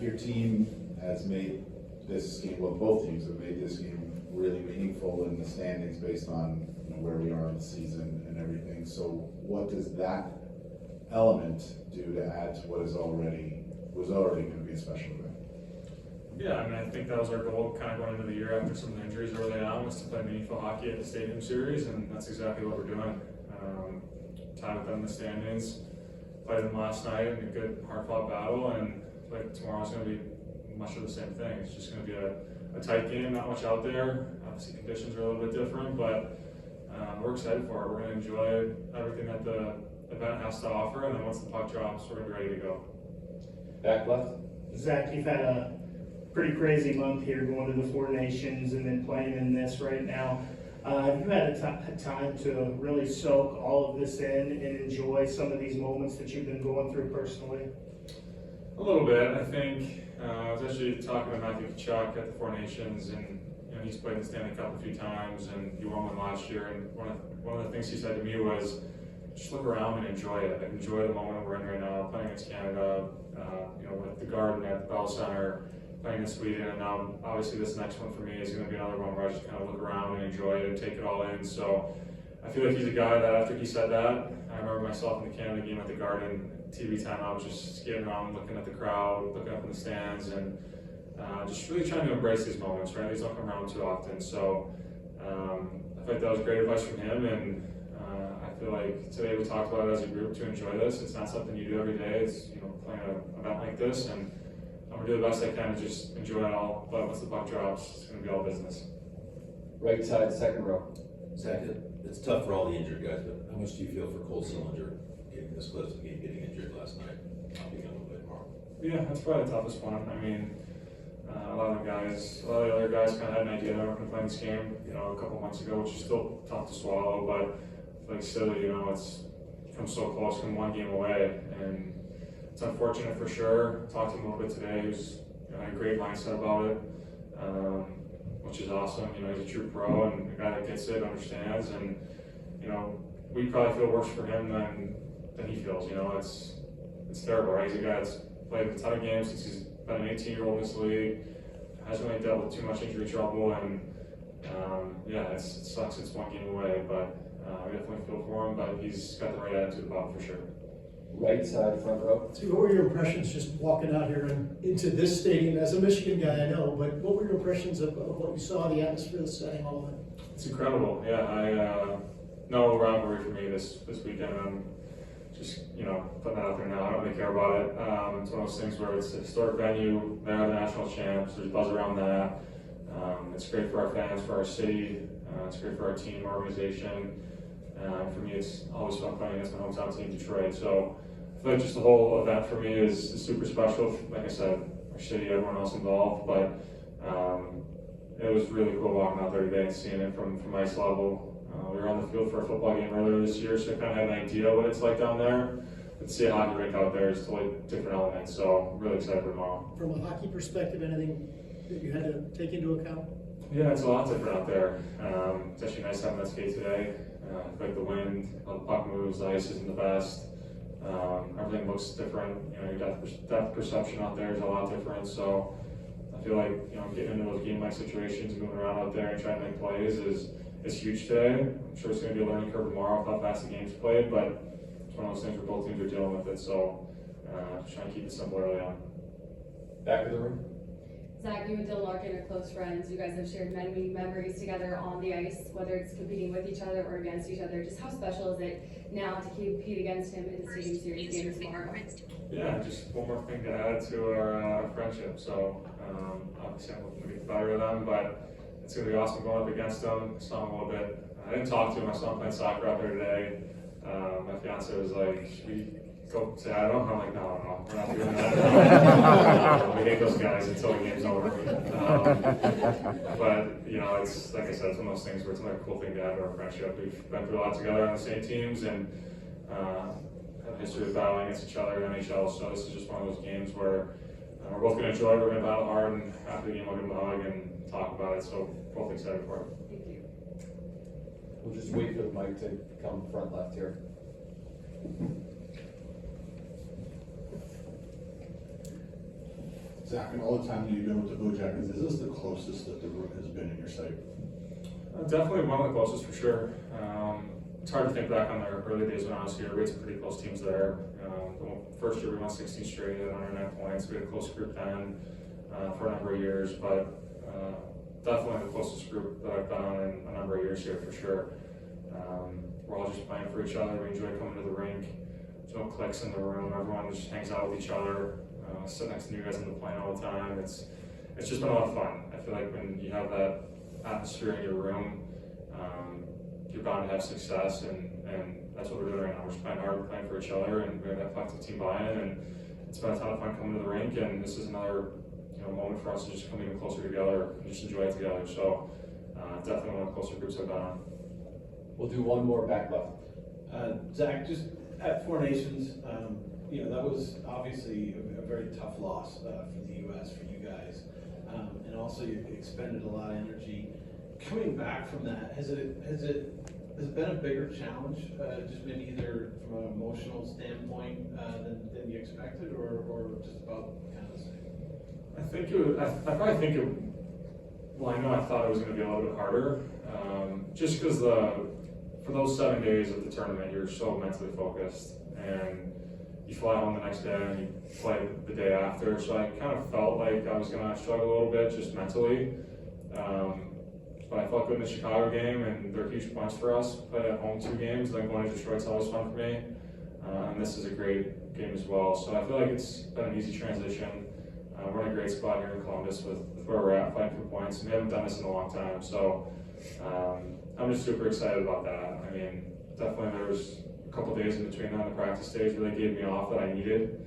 your team has made this game, well, both teams have made this game really meaningful in the standings based on where we are in the season and everything. So what does that element do to add to what was already going to be a special event? Yeah, I mean, I think that was our goal kind of going into the year after some of the injuries early on, was to play meaningful hockey at the Stadium Series, and that's exactly what we're doing. Tied with them in the standings, played them last night in a good hard-fought battle, and like tomorrow's going to be much of the same thing. It's just going to be a tight game, not much out there. Obviously conditions are a little bit different, but we're excited for it. We're going to enjoy everything that the event has to offer, and then once the puck drops, we're going to be ready to go. Back left. Zach, you've had a pretty crazy month here, going to the Four Nations and then playing in this right now. Have you had a time to really soak all of this in and enjoy some of these moments that you've been going through personally? A little bit. I think I was actually talking to Matthew Kachuk at the Four Nations, and he's played in the Stanley Cup a few times, and he won one last year. And one of the things he said to me was, just look around and enjoy it. Like, enjoy the moment we're in right now, playing against Canada, with the Garden at the Bell Center, playing in Sweden, and now obviously this next one for me is going to be another one where I just kind of look around and enjoy it and take it all in. So I feel like he's a guy that after he said that, I remember myself in the Canada game at the Garden, TV time, I was just skating around, looking at the crowd, looking up in the stands, and just really trying to embrace these moments, right? These don't come around too often. So I feel like that was great advice from him, and I feel like today we talked about it as a group to enjoy this. It's not something you do every day. It's playing an event like this, and I'm gonna do the best I can to just enjoy it all. But once the puck drops, it's gonna be all business. Right side, second row. Zach, it's tough for all the injured guys, but how much do you feel for Cole Sillinger getting this close to getting injured last night, not being able to play tomorrow? Yeah, that's probably the toughest one. I mean, a lot of the other guys kind of had an idea that we're going to play this game, a couple months ago, which is still tough to swallow. But like still, it's come so close, from one game away, and it's unfortunate for sure. Talked to him a little bit today. He was had a great mindset about it, which is awesome. He's a true pro and a guy that gets it, understands, and we probably feel worse for him than he feels. It's terrible, right? He's a guy that's played a ton of games since he's been an 18-year-old in this league, hasn't really dealt with too much injury trouble, and it sucks it's one game away, but we definitely feel for him, but he's got the right attitude about it for sure. Right side, front row. So what were your impressions just walking out here and into this stadium? As a Michigan guy, I know, but what were your impressions of what you saw, the atmosphere, the setting, all of it? It's incredible. Yeah, I no rivalry for me this weekend. I'm just putting that out there now. I don't really care about it. It's one of those things where it's a historic venue. They're the national champs. There's buzz around that. It's great for our fans, for our city. It's great for our team, our organization. For me, it's always fun playing against my hometown team, Detroit. So I feel like just the whole event for me is super special. Like I said, our city, everyone else involved. But it was really cool walking out there today and seeing it from ice level. We were on the field for a football game earlier this year, so I kind of had an idea what it's like down there. But to see a hockey rink out there is totally different element. So I'm really excited for tomorrow. From a hockey perspective, anything that you had to take into account? Yeah, it's a lot different out there. It's actually nice having that skate today. I feel like the wind, how the puck moves, the ice isn't the best. Everything looks different. Your depth perception out there is a lot different. So I feel like getting into those game-like situations and moving around out there and trying to make plays is huge today. I'm sure it's going to be a learning curve tomorrow with how fast the game's played, but it's one of those things where both teams are dealing with it. So just trying to keep it simple early on. Back of the room. Zach, you and Dylan Larkin are close friends. You guys have shared many memories together on the ice, whether it's competing with each other or against each other. Just how special is it now to compete against him in the Stadium Series game tomorrow? Yeah, just one more thing to add to our friendship. So obviously I'm looking to get better with them, but it's going to be awesome going up against them. I saw him a little bit. I didn't talk to him. I saw him playing soccer out there today. My fiance was like, should we go say I don't know? I'm like, no, we're not doing that. We hate those guys until the game's over. But it's like I said, it's one of those things where it's another cool thing to add to our friendship. We've been through a lot together on the same teams and have a history of battling against each other in NHL. So this is just one of those games where we're both going to enjoy it. We're going to battle hard, and after the game, we'll give them a hug and talk about it. So both excited for it. Thank you. We'll just wait for the mic to come front left here. Zach, in all the time that you've been with the Blue Jackets, is this the closest that the rook has been in your sight? Definitely one of the closest for sure. It's hard to think back on the early days when I was here. We had some pretty close teams there. The first year we won 16 straight at 109 points. We had a close group then for a number of years, but definitely the closest group that I've been on in a number of years here for sure. We're all just playing for each other. We enjoy coming to the rink. There's no cliques in the room. Everyone just hangs out with each other. Sit next to you guys in the plane all the time. It's just been a lot of fun. I feel like when you have that atmosphere in your room, you're bound to have success, and that's what we're doing right now. We're just playing hard, we're playing for each other, and we have that collective team buy-in, and it's been a ton of fun coming to the rink, and this is another moment for us to just come even closer together and just enjoy it together. So definitely one of the closer groups I've been on. We'll do one more back left. Zach, just at Four Nations, that was obviously a very tough loss for the U.S., for you guys. And also you expended a lot of energy. Coming back from that, has it been a bigger challenge, just maybe either from an emotional standpoint than you expected, or just about kind of the same? I know I thought it was going to be a little bit harder, just because for those 7 days of the tournament, you're so mentally focused, and you fly home the next day and you play the day after. So I kind of felt like I was going to struggle a little bit just mentally. But I felt good in the Chicago game, and they're huge points for us. Played at home 2 games, then going to Detroit's always fun for me. And this is a great game as well. So I feel like it's been an easy transition. We're in a great spot here in Columbus with where we're at, fighting for points. We haven't done this in a long time, so I'm just super excited about that. I mean, definitely there was a couple days in between on the practice stage really gave me off that I needed.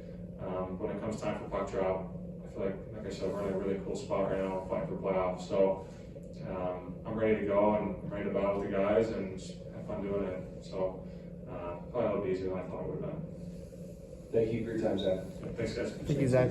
When it comes time for puck drop, I feel like I said, we're in a really cool spot right now, fighting for playoffs. So I'm ready to go, and I'm ready to battle with the guys and just have fun doing it. So probably a little bit easier than I thought it would have been. Thank you for your time, Zach. Thanks, guys. Thank you, Zach.